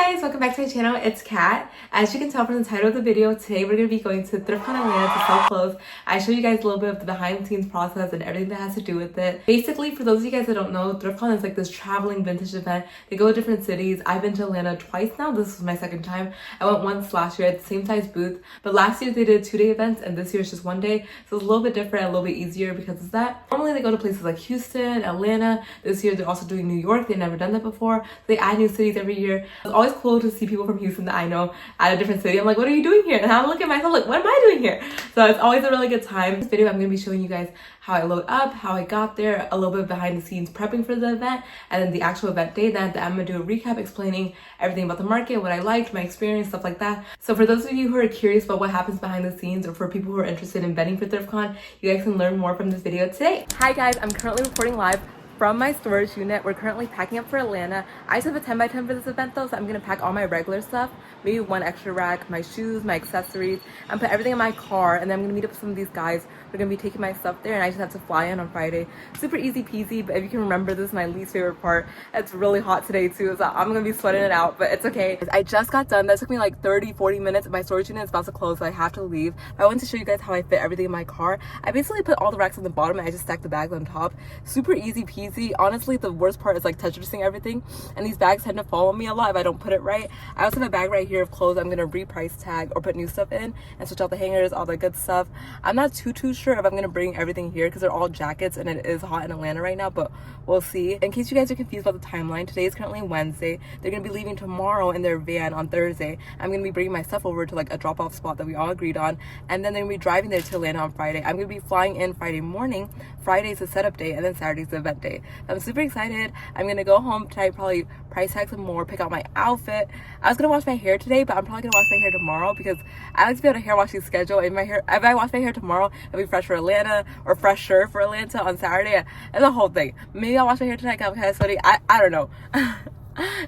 guys, welcome back to my channel. It's Kat. As you can tell from the title of the video, today we're going to be going to Thriftcon Atlanta to sell clothes. I show you guys a little bit of the behind the scenes process and everything that has to do with it. Basically, for those of you guys that don't know, Thriftcon is like this traveling vintage event. They go to different cities. I've been to Atlanta twice now. This is my second time. I went once last year at the same size booth, but last year they did 2-day events and this year it's just 1 day. So it's a little bit different, a little bit easier because of that. Normally they go to places like Houston, Atlanta. This year they're also doing New York. They've never done that before. They add new cities every year. It's always cool to see people from Houston that I know at a different city. I'm like, what are you doing here? And I'm looking at myself like, what am I doing here? So it's always a really good time. In this video, I'm going to be showing you guys how I load up, how I got there, a little bit behind the scenes prepping for the event, and then the actual event day. Then I'm going to do a recap explaining everything about the market, what I liked, my experience, stuff like that. So for those of you who are curious about what happens behind the scenes, or for people who are interested in betting for Thriftcon, you guys can learn more from this video today. Hi guys, I'm currently recording live from my storage unit. We're currently packing up for Atlanta. I just have a 10x10 for this event though, so I'm gonna pack all my regular stuff, maybe one extra rack, my shoes, my accessories, and put everything in my car. And then I'm gonna meet up with some of these guys. We're gonna be taking my stuff there, and I just have to fly in on Friday. Super easy peasy, but if you can remember, this is my least favorite part. It's really hot today too, so I'm gonna be sweating it out, but it's okay. I just got done. That took me like 30-40 minutes. My storage unit is about to close, so I have to leave. But I wanted to show you guys how I fit everything in my car. I basically put all the racks on the bottom and I just stacked the bags on top. Super easy peasy. Honestly, the worst part is like Tetrising everything, and these bags tend to follow me a lot if I don't put it right. I also have a bag right here of clothes I'm gonna reprice tag or put new stuff in and switch out the hangers, all the good stuff. I'm not too sure if I'm gonna bring everything here because they're all jackets and it is hot in Atlanta right now, but we'll see. In case you guys are confused about the timeline, today is currently Wednesday. They're gonna be leaving tomorrow in their van on Thursday. I'm gonna be bringing my stuff over to like a drop-off spot that we all agreed on, and then they're gonna be driving there to Atlanta on Friday. I'm gonna be flying in Friday morning. Friday's the setup day, and then Saturday's the event day. I'm super excited. I'm gonna go home tonight, probably price tag some more, pick out my outfit. I was gonna wash my hair today, but I'm probably gonna wash my hair tomorrow because I like to be on a hair washing schedule. And if I wash my hair tomorrow, it'll be fresh for Atlanta, or fresher for Atlanta on Saturday. It's a whole thing. Maybe I'll wash my hair tonight, I'm kind of sweaty. I don't know.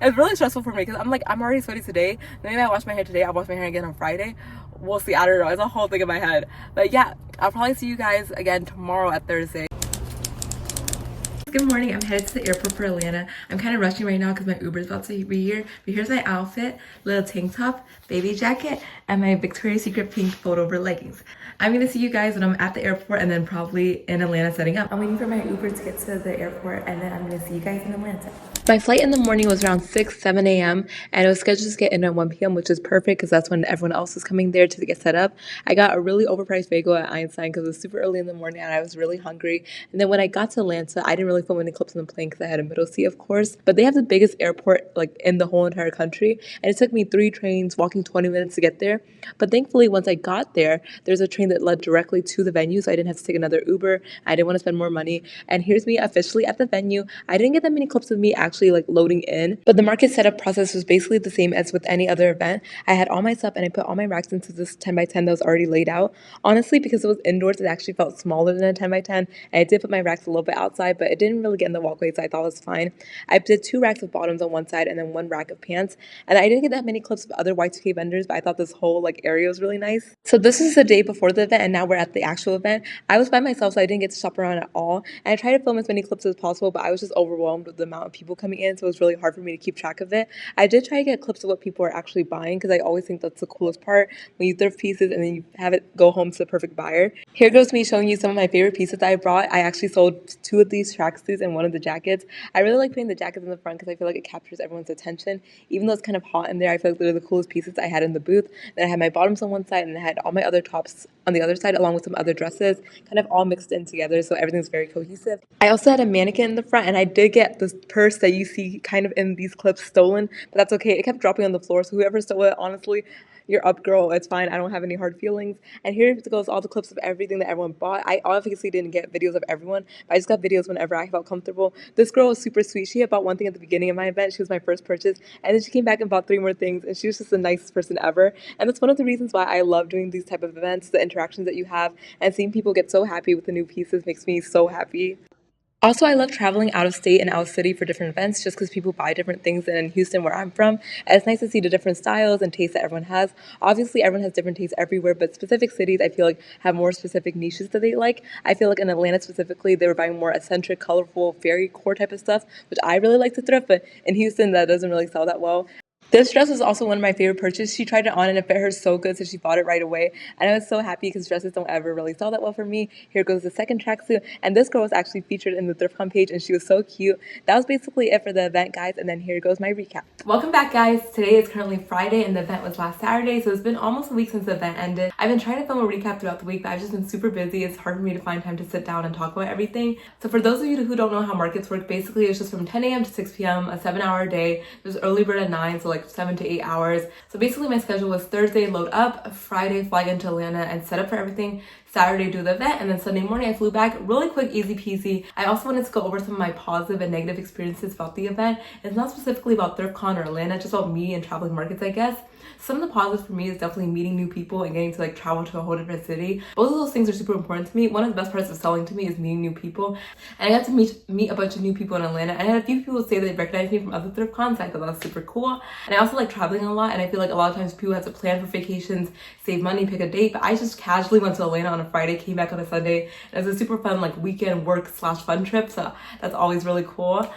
It's really stressful for me because I'm already sweaty today. Maybe I wash my hair today, I'll wash my hair again on Friday. We'll see. I don't know. It's a whole thing in my head. But yeah, I'll probably see you guys again tomorrow at Thursday. Good morning. I'm headed to the airport for Atlanta. I'm kind of rushing right now because my Uber is about to be here. But here's my outfit: little tank top, baby jacket, and my Victoria's Secret pink photo over leggings. I'm going to see you guys when I'm at the airport and then probably in Atlanta setting up. I'm waiting for my Uber to get to the airport, and then I'm going to see you guys in Atlanta. My flight in the morning was around 7 a.m. and it was scheduled to get in at 1 p.m., which is perfect because that's when everyone else is coming there to get set up. I got a really overpriced bagel at Einstein because it was super early in the morning and I was really hungry. And then when I got to Atlanta, I didn't really film any clips on the plane because I had a middle seat, of course. But they have the biggest airport like in the whole entire country, and it took me 3 trains walking 20 minutes to get there. But thankfully, once I got there, there's a train that led directly to the venue, so I didn't have to take another Uber. I didn't want to spend more money. And here's me officially at the venue. I didn't get that many clips of me actually like loading in, but the market setup process was basically the same as with any other event. I had all my stuff and I put all my racks into this 10x10 that was already laid out. Honestly, because it was indoors, it actually felt smaller than a 10x10, and I did put my racks a little bit outside, but it didn't really get in the walkway, so I thought it was fine. I did 2 racks of bottoms on one side and then 1 rack of pants, and I didn't get that many clips of other Y2K vendors, but I thought this whole like area was really nice. So this is the day before the event, and now we're at the actual event. I was by myself, so I didn't get to shop around at all, and I tried to film as many clips as possible, but I was just overwhelmed with the amount of people coming in, so it was really hard for me to keep track of it. I did try to get clips of what people are actually buying because I always think that's the coolest part, when you thrift pieces and then you have it go home to the perfect buyer. Here goes me showing you some of my favorite pieces that I brought. I actually sold 2 of these tracksuits and 1 of the jackets. I really like putting the jackets in the front because I feel like it captures everyone's attention. Even though it's kind of hot in there, I feel like they're the coolest pieces I had in the booth. Then I had my bottoms on one side and I had all my other tops on the other side, along with some other dresses, kind of all mixed in together, so everything's very cohesive. I also had a mannequin in the front, and I did get this purse that you see kind of in these clips stolen, but that's okay. It kept dropping on the floor, so whoever stole it, honestly, you're up, girl. It's fine. I don't have any hard feelings. And here goes all the clips of everything that everyone bought. I obviously didn't get videos of everyone, but I just got videos whenever I felt comfortable. This girl was super sweet. She had bought one thing at the beginning of my event. She was my first purchase, and then she came back and bought 3 more things, and she was just the nicest person ever. And that's one of the reasons why I love doing these type of events, the interactions that you have, and seeing people get so happy with the new pieces makes me so happy. Also, I love traveling out of state and out of city for different events just because people buy different things than in Houston, where I'm from. And it's nice to see the different styles and tastes that everyone has. Obviously, everyone has different tastes everywhere, but specific cities, I feel like, have more specific niches that they like. I feel like in Atlanta specifically, they were buying more eccentric, colorful, fairy core type of stuff, which I really like to thrift, but in Houston, that doesn't really sell that well. This dress was also one of my favorite purchases. She tried it on and it fit her so good, so she bought it right away. And I was so happy because dresses don't ever really sell that well for me. Here goes the second tracksuit. And this girl was actually featured in the Thriftcon page and she was so cute. That was basically it for the event, guys. And then here goes my recap. Welcome back, guys. Today is currently Friday and the event was last Saturday. So it's been almost a week since the event ended. I've been trying to film a recap throughout the week, but I've just been super busy. It's hard for me to find time to sit down and talk about everything. So for those of you who don't know how markets work, basically it's just from 10 a.m. to 6 p.m., a 7-hour day. There's early bird at 9, so like 7 to 8 hours. So basically my schedule was Thursday load up, Friday fly into Atlanta and set up for everything, Saturday do the event, and then Sunday morning I flew back. Really quick, easy peasy. I also wanted to go over some of my positive and negative experiences about the event. It's not specifically about Thriftcon or Atlanta, just about me and traveling markets, I guess. Some of the positives for me is definitely meeting new people and getting to like travel to a whole different city. Both of those things are super important to me. One of the best parts of selling to me is meeting new people. And I got to meet a bunch of new people in Atlanta. And I had a few people say they recognized me from other thrift cons. So I thought that was super cool. And I also like traveling a lot. And I feel like a lot of times people have to plan for vacations, save money, pick a date. But I just casually went to Atlanta on a Friday, came back on a Sunday. And it was a super fun like weekend work / fun trip. So that's always really cool.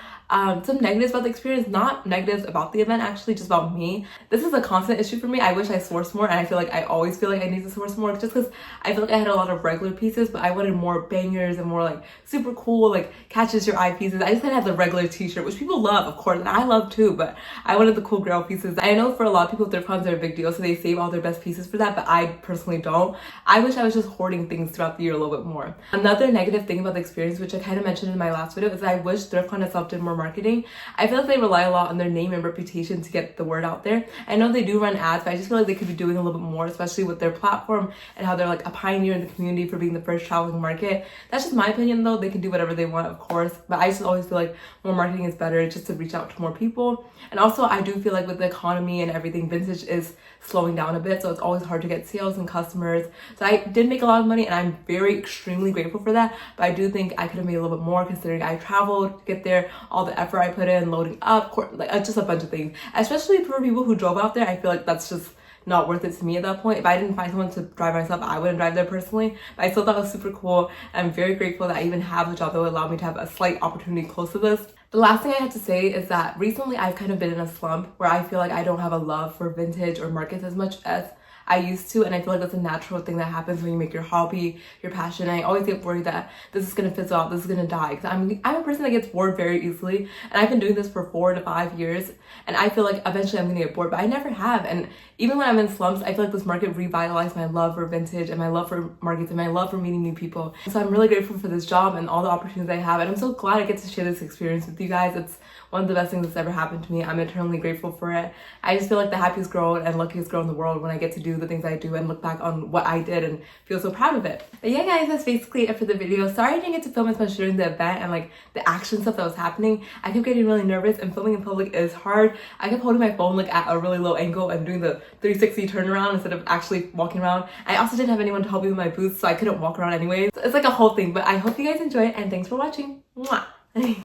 Some negatives about the experience, not negatives about the event, actually just about me. This is a constant issue for me. I wish I sourced more, and I feel like I always feel like I need to source more just because I feel like I had a lot of regular pieces, but I wanted more bangers and more like super cool, like catches your eye pieces. I just didn't have the regular t-shirt, which people love, of course, and I love too, but I wanted the cool girl pieces. I know for a lot of people, thrift cons are a big deal, so they save all their best pieces for that, but I personally don't. I wish I was just hoarding things throughout the year a little bit more. Another negative thing about the experience, which I kind of mentioned in my last video, is that I wish Thriftcon itself did more marketing. I feel like they rely a lot on their name and reputation to get the word out there. I know they do run ads, but I just feel like they could be doing a little bit more, especially with their platform and how they're like a pioneer in the community for being the first traveling market. That's just my opinion though. They can do whatever they want, of course, but I just always feel like more marketing is better just to reach out to more people. And also I do feel like with the economy and everything, vintage is slowing down a bit, so it's always hard to get sales and customers. So I did make a lot of money and I'm very extremely grateful for that, but I do think I could have made a little bit more considering I traveled to get there, all the effort I put in, loading up, like just a bunch of things. Especially for people who drove out there, I feel like that's just not worth it to me at that point. If I didn't find someone to drive myself, I wouldn't drive there personally, but I still thought it was super cool. I'm very grateful that I even have a job that would allow me to have a slight opportunity close to this. The last thing I have to say is that recently I've kind of been in a slump where I feel like I don't have a love for vintage or markets as much as I used to, and I feel like that's a natural thing that happens when you make your hobby your passion. And I always get worried that this is gonna fizzle out, this is gonna die, because I'm a person that gets bored very easily, and I've been doing this for 4 to 5 years, and I feel like eventually I'm gonna get bored, but I never have. And even when I'm in slumps, I feel like this market revitalized my love for vintage and my love for markets and my love for meeting new people. So I'm really grateful for this job and all the opportunities I have, and I'm so glad I get to share this experience with you guys. It's one of the best things that's ever happened to me. I'm eternally grateful for it. I just feel like the happiest girl and luckiest girl in the world when I get to do the things I do and look back on what I did and feel so proud of it. But yeah, guys, that's basically it for the video. Sorry I didn't get to film as much during the event and like the action stuff that was happening. I kept getting really nervous, and filming in public is hard. I kept holding my phone like at a really low angle and doing the 360 turnaround instead of actually walking around. I also didn't have anyone to help me with my boots, so I couldn't walk around anyways. So it's like a whole thing, but I hope you guys enjoy it, and thanks for watching. Mwah!